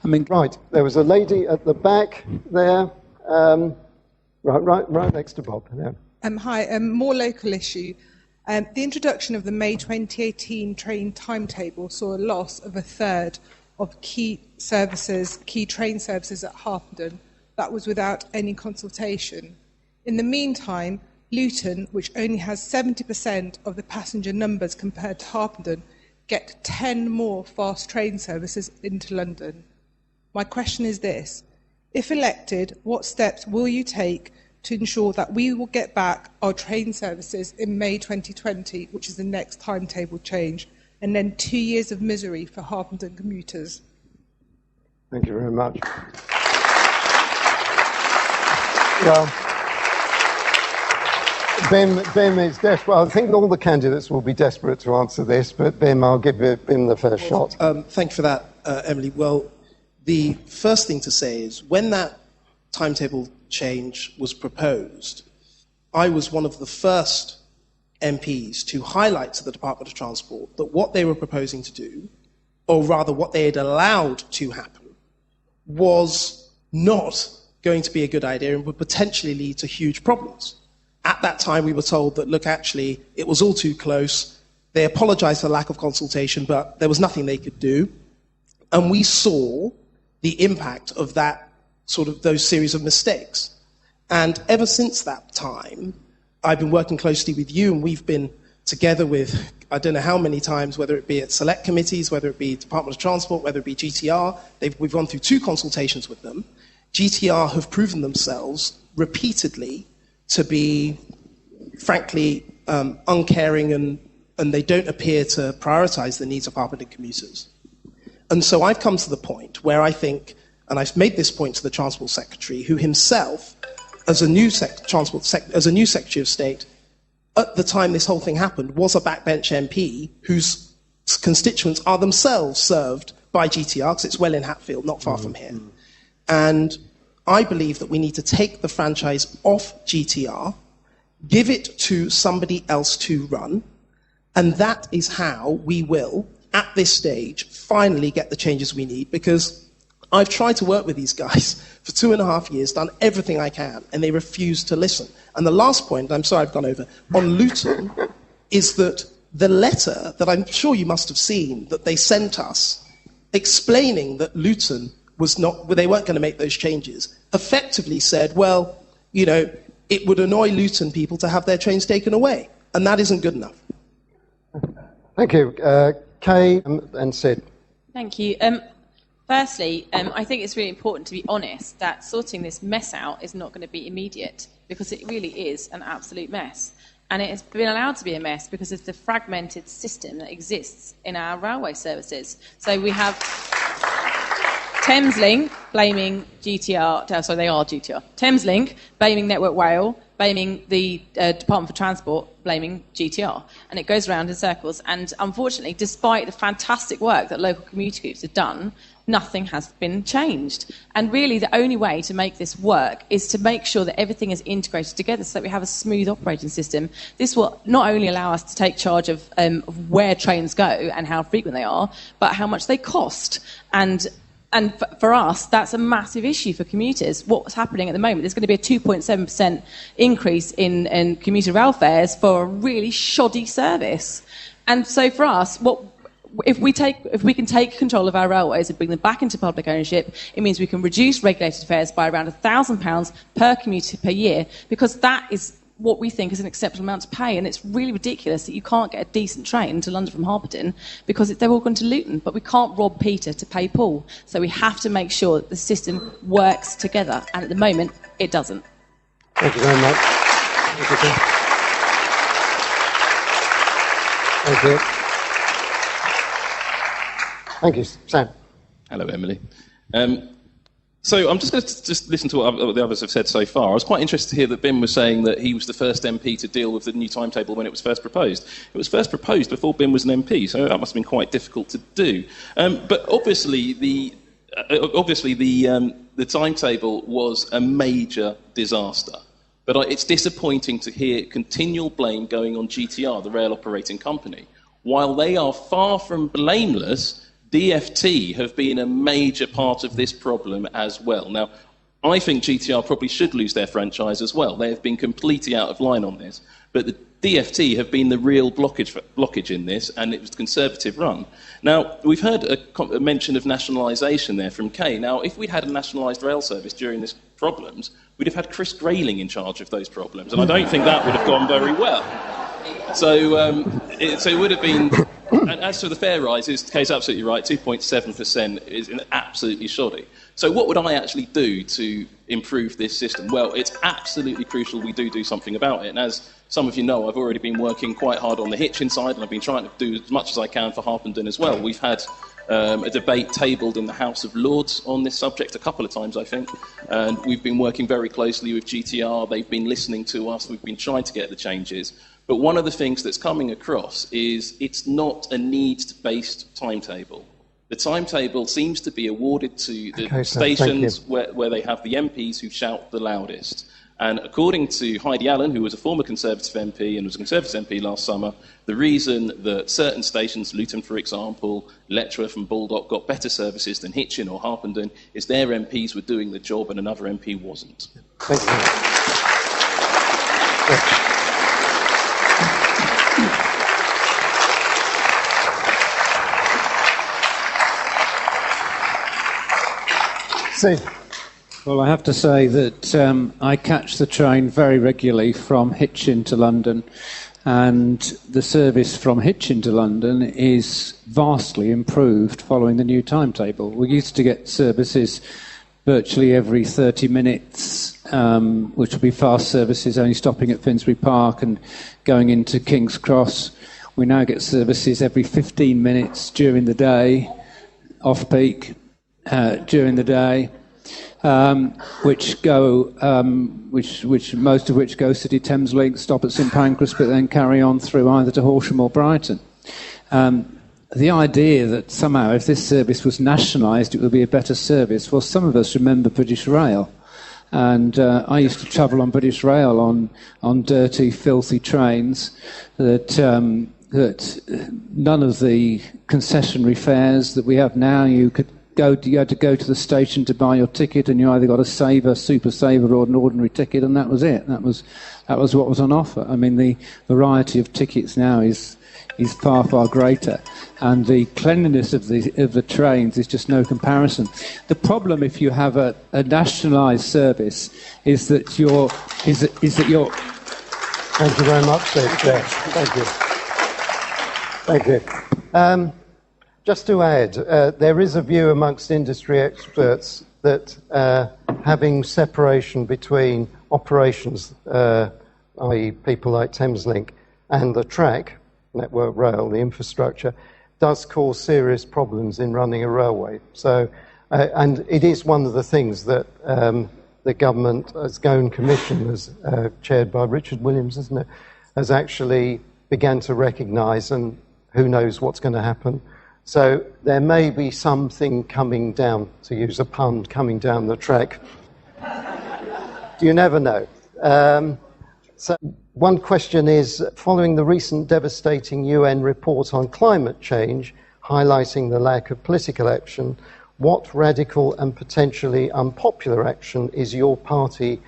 I mean, Right, there was a lady at the back there, right next to Bob. Yeah. Hi, more local issue. The introduction of the May 2018 train timetable saw a loss of a third of key train services at Harpenden. That was without any consultation. In the meantime, Luton, which only has 70% of the passenger numbers compared to Harpenden, get 10 more fast train services into London. My question is this: if elected, what steps will you take to ensure that we will get back our train services in May 2020, which is the next timetable change, and then 2 years of misery for Harpenden commuters? Thank you very much. Well, Bim is desperate. Well, I think all the candidates will be desperate to answer this, but Bim, I'll give Bim the first shot. Thank you for that, Emily. Well, the first thing to say is when that timetable change was proposed, I was one of the first MPs to highlight to the Department of Transport that what they were proposing to do, or rather what they had allowed to happen, was not going to be a good idea and would potentially lead to huge problems. At that time, we were told that, look, actually, it was all too close. They apologized for the lack of consultation, but there was nothing they could do. And we saw the impact of that those series of mistakes. And ever since that time, I've been working closely with you, and we've been together with, I don't know how many times, whether it be at select committees, whether it be Department of Transport, whether it be GTR. We've gone through 2 consultations with them. GTR have proven themselves repeatedly to be, frankly, uncaring, and they don't appear to prioritise the needs of Harpenden commuters. And so I've come to the point where I think, and I've made this point to the Transport Secretary, who himself, as a new Secretary of State, at the time this whole thing happened, was a backbench MP whose constituents are themselves served by GTR, because it's well in Hatfield, not far from here. And I believe that we need to take the franchise off GTR, give it to somebody else to run, and that is how we will, at this stage, finally get the changes we need, because I've tried to work with these guys for 2.5 years, done everything I can, and they refuse to listen. And the last point, I'm sorry I've gone over, on Luton, is that the letter that I'm sure you must have seen that they sent us, explaining that Luton they weren't going to make those changes, effectively said, well, it would annoy Luton people to have their trains taken away, and that isn't good enough. Thank you. Kay and Sid. Thank you. Firstly, I think it's really important to be honest that sorting this mess out is not going to be immediate, because it really is an absolute mess. And it has been allowed to be a mess because of the fragmented system that exists in our railway services. So we have Thameslink blaming GTR, sorry, they are GTR. Thameslink blaming Network Rail, blaming the Department for Transport, blaming GTR. And it goes around in circles. And unfortunately, despite the fantastic work that local community groups have done, nothing has been changed. And really, the only way to make this work is to make sure that everything is integrated together so that we have a smooth operating system. This will not only allow us to take charge of where trains go and how frequent they are, but how much they cost. And for us, that's a massive issue for commuters. What's happening at the moment, there's going to be a 2.7% increase in commuter rail fares for a really shoddy service. And so for us, if we can take control of our railways and bring them back into public ownership, it means we can reduce regulated fares by around £1,000 per commuter per year, because that is what we think is an acceptable amount to pay. And it's really ridiculous that you can't get a decent train to London from Harpenden because they're all going to Luton. But we can't rob Peter to pay Paul. So we have to make sure that the system works together. And at the moment, it doesn't. Thank you very much. Thank you. Thank you, Sam. Hello, Emily. So I'm just going to listen to what the others have said so far. I was quite interested to hear that Bim was saying that he was the first MP to deal with the new timetable when it was first proposed. It was first proposed before Bim was an MP, so that must have been quite difficult to do. But obviously the timetable was a major disaster. But it's disappointing to hear continual blame going on GTR, the rail operating company, while they are far from blameless. DfT have been a major part of this problem as well. Now, I think GTR probably should lose their franchise as well. They have been completely out of line on this. But the DfT have been the real blockage in this, and it was the Conservative run. Now, we've heard a mention of nationalisation there from Kay. Now, if we'd had a nationalised rail service during this problems, we'd have had Chris Grayling in charge of those problems, and I don't think that would have gone very well. So it would have been... And as for the fare rises, Kay's absolutely right, 2.7% is absolutely shoddy. So what would I actually do to improve this system? Well, it's absolutely crucial we do something about it. And as some of you know, I've already been working quite hard on the Hitchin side, and I've been trying to do as much as I can for Harpenden as well. We've had a debate tabled in the House of Lords on this subject a couple of times, I think, and we've been working very closely with GTR. They've been listening to us. We've been trying to get the changes. But one of the things that's coming across is it's not a needs-based timetable. The timetable seems to be awarded to the stations where they have the MPs who shout the loudest. And according to Heidi Allen, who was a former Conservative MP and was a Conservative MP last summer, the reason that certain stations, Luton for example, Letchworth and Baldock, got better services than Hitchin or Harpenden is their MPs were doing the job and another MP wasn't. Thank you. Well, I have to say that I catch the train very regularly from Hitchin to London, and the service from Hitchin to London is vastly improved following the new timetable. We used to get services virtually every 30 minutes, which would be fast services only stopping at Finsbury Park and going into King's Cross. We now get services every 15 minutes during the day, off-peak, during the day, which most of which go City Thames Link, stop at St Pancras, but then carry on through either to Horsham or Brighton. The idea that somehow if this service was nationalised it would be a better service, well, some of us remember British Rail, and I used to travel on British Rail on dirty, filthy trains that none of the concessionary fares that we have now, you had to go to the station to buy your ticket, and you either got a saver, super saver, or an ordinary ticket, and that was it. That was what was on offer. I mean, the variety of tickets now is far, far greater, and the cleanliness of the trains is just no comparison. The problem, if you have a nationalised service, is that you're. Thank you very much, Dave. Thank you. Just to add, there is a view amongst industry experts that having separation between operations, i.e. people like Thameslink, and the track, Network Rail, the infrastructure, does cause serious problems in running a railway. So, and it is one of the things that the government, as Goan Commission, as chaired by Richard Williams, isn't it, has actually began to recognise, and who knows what's going to happen. So there may be something coming down, to use a pun, coming down the track. You never know. So one question is, following the recent devastating UN report on climate change, highlighting the lack of political action, what radical and potentially unpopular action is your party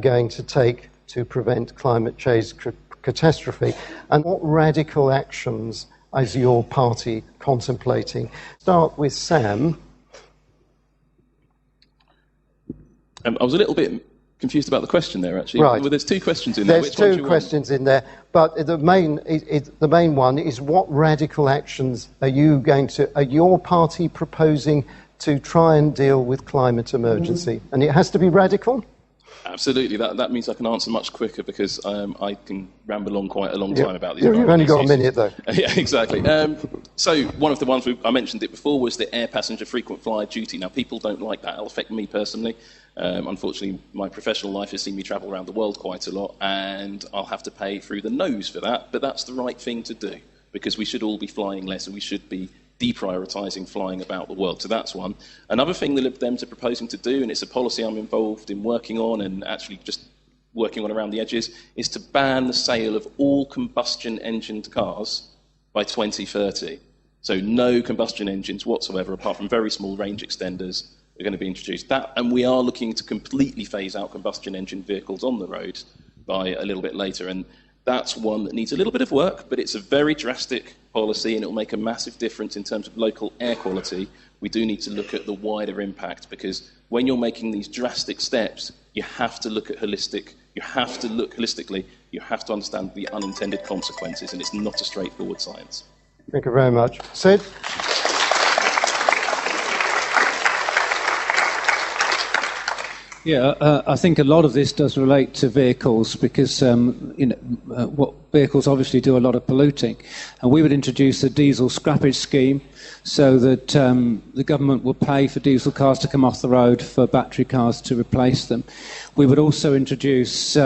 going to take to prevent climate change catastrophe? And what radical actions is your party contemplating? Start with Sam. I was a little bit confused about the question there, actually. Right. Well, there's two questions in there. There's two questions in there, but the main one is, what radical actions are your party proposing to try and deal with climate emergency? And it has to be radical? Absolutely. That means I can answer much quicker, because I can ramble on quite a long time about these. You've only got a minute, though. Yeah, exactly. So one of the ones I mentioned it before was the air passenger frequent flyer duty. Now, people don't like that. It'll affect me personally. Unfortunately, my professional life has seen me travel around the world quite a lot, and I'll have to pay through the nose for that. But that's the right thing to do, because we should all be flying less, and we should be deprioritising flying about the world. So that's one. Another thing the Lib Dems are proposing to do, and it's a policy I'm involved in working on and actually just working on around the edges, is to ban the sale of all combustion-engined cars by 2030. So no combustion engines whatsoever, apart from very small range extenders, are going to be introduced. And we are looking to completely phase out combustion engine vehicles on the road by a little bit later. And that's one that needs a little bit of work, but it's a very drastic policy, and it will make a massive difference in terms of local air quality. We do need to look at the wider impact, because when you're making these drastic steps, you have to look holistically, you have to understand the unintended consequences, and it's not a straightforward science. Thank you very much. Sid? Yeah, I think a lot of this does relate to vehicles because what vehicles obviously do a lot of polluting, and we would introduce a diesel scrappage scheme so that the government will pay for diesel cars to come off the road for battery cars to replace them. We would also introduce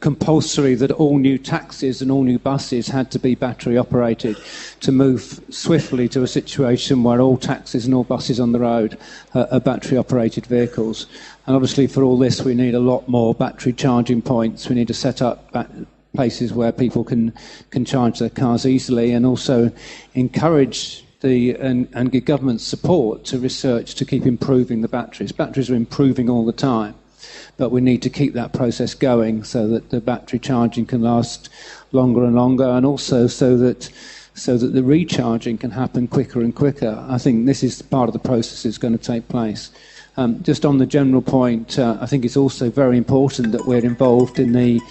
compulsory that all new taxis and all new buses had to be battery operated to move swiftly to a situation where all taxis and all buses on the road are battery operated vehicles. And obviously for all this we need a lot more battery charging points. We need to set up places where people can charge their cars easily, and also encourage and give government support to research to keep improving the batteries. Batteries are improving all the time, but we need to keep that process going so that the battery charging can last longer and longer, and also so that the recharging can happen quicker and quicker. I think this is part of the process that's going to take place. Just on the general point, I think it's also very important that we're involved in the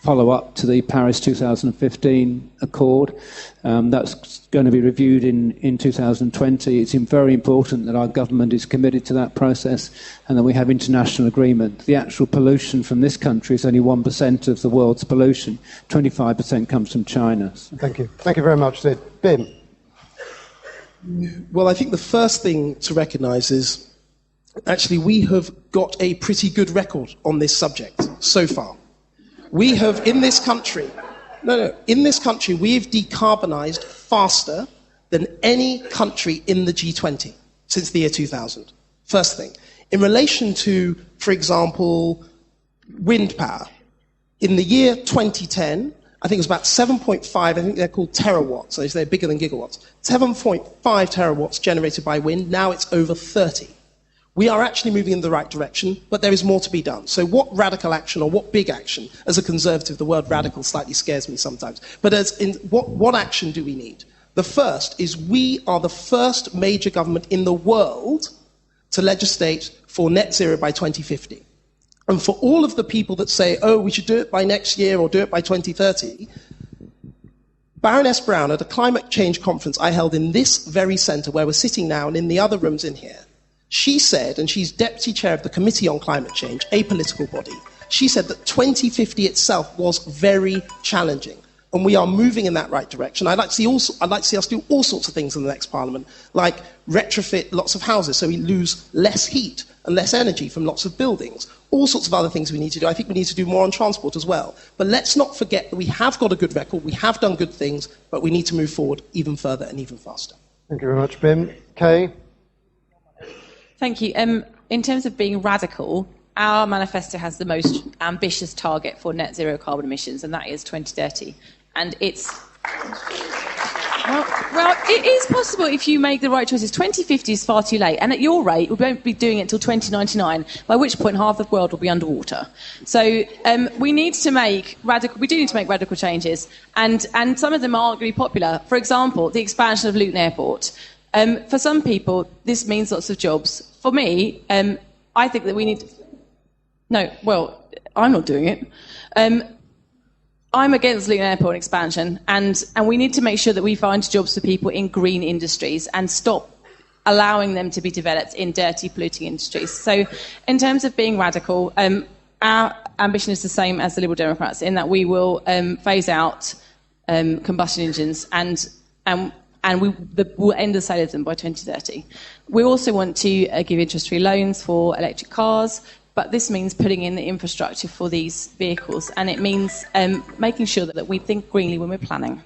follow-up to the Paris 2015 Accord. That's going to be reviewed in 2020. It's very important that our government is committed to that process and that we have international agreement. The actual pollution from this country is only 1% of the world's pollution. 25% comes from China. Thank you. Thank you very much, Sid. Bim? Well, I think the first thing to recognise is actually we have got a pretty good record on this subject so far. We have, in this country, we've decarbonised faster than any country in the G20 since the year 2000. First thing. In relation to, for example, wind power, in the year 2010, I think it was about 7.5, I think they're called terawatts, so they're bigger than gigawatts. 7.5 terawatts generated by wind, now it's over 30. We are actually moving in the right direction, but there is more to be done. So what radical action, or what big action? As a conservative, the word radical slightly scares me sometimes. But what action do we need? The first is we are the first major government in the world to legislate for net zero by 2050. And for all of the people that say, oh, we should do it by next year or do it by 2030, Baroness Brown, at a climate change conference I held in this very centre where we're sitting now and in the other rooms in here, she said, and she's deputy chair of the Committee on Climate Change, a political body, she said that 2050 itself was very challenging. And we are moving in that right direction. I'd like to see us do all sorts of things in the next Parliament, like retrofit lots of houses so we lose less heat and less energy from lots of buildings. All sorts of other things we need to do. I think we need to do more on transport as well. But let's not forget that we have got a good record, we have done good things, but we need to move forward even further and even faster. Thank you very much, Bim. Kay? Thank you. In terms of being radical, our manifesto has the most ambitious target for net zero carbon emissions, and that is 2030. And it's... Well, it is possible if you make the right choices. 2050 is far too late, and at your rate, we won't be doing it until 2099, by which point half the world will be underwater. So we do need to make radical changes, and some of them aren't going to be popular. For example, the expansion of Luton Airport. For some people, this means lots of jobs. For me, I think that we need... No, well, I'm not doing it. I'm against Luton Airport expansion, and we need to make sure that we find jobs for people in green industries and stop allowing them to be developed in dirty, polluting industries. So in terms of being radical, our ambition is the same as the Liberal Democrats, in that we will phase out combustion engines and we'll end the sale of them by 2030. We also want to give interest-free loans for electric cars, but this means putting in the infrastructure for these vehicles, and it means making sure that we think greenly when we're planning.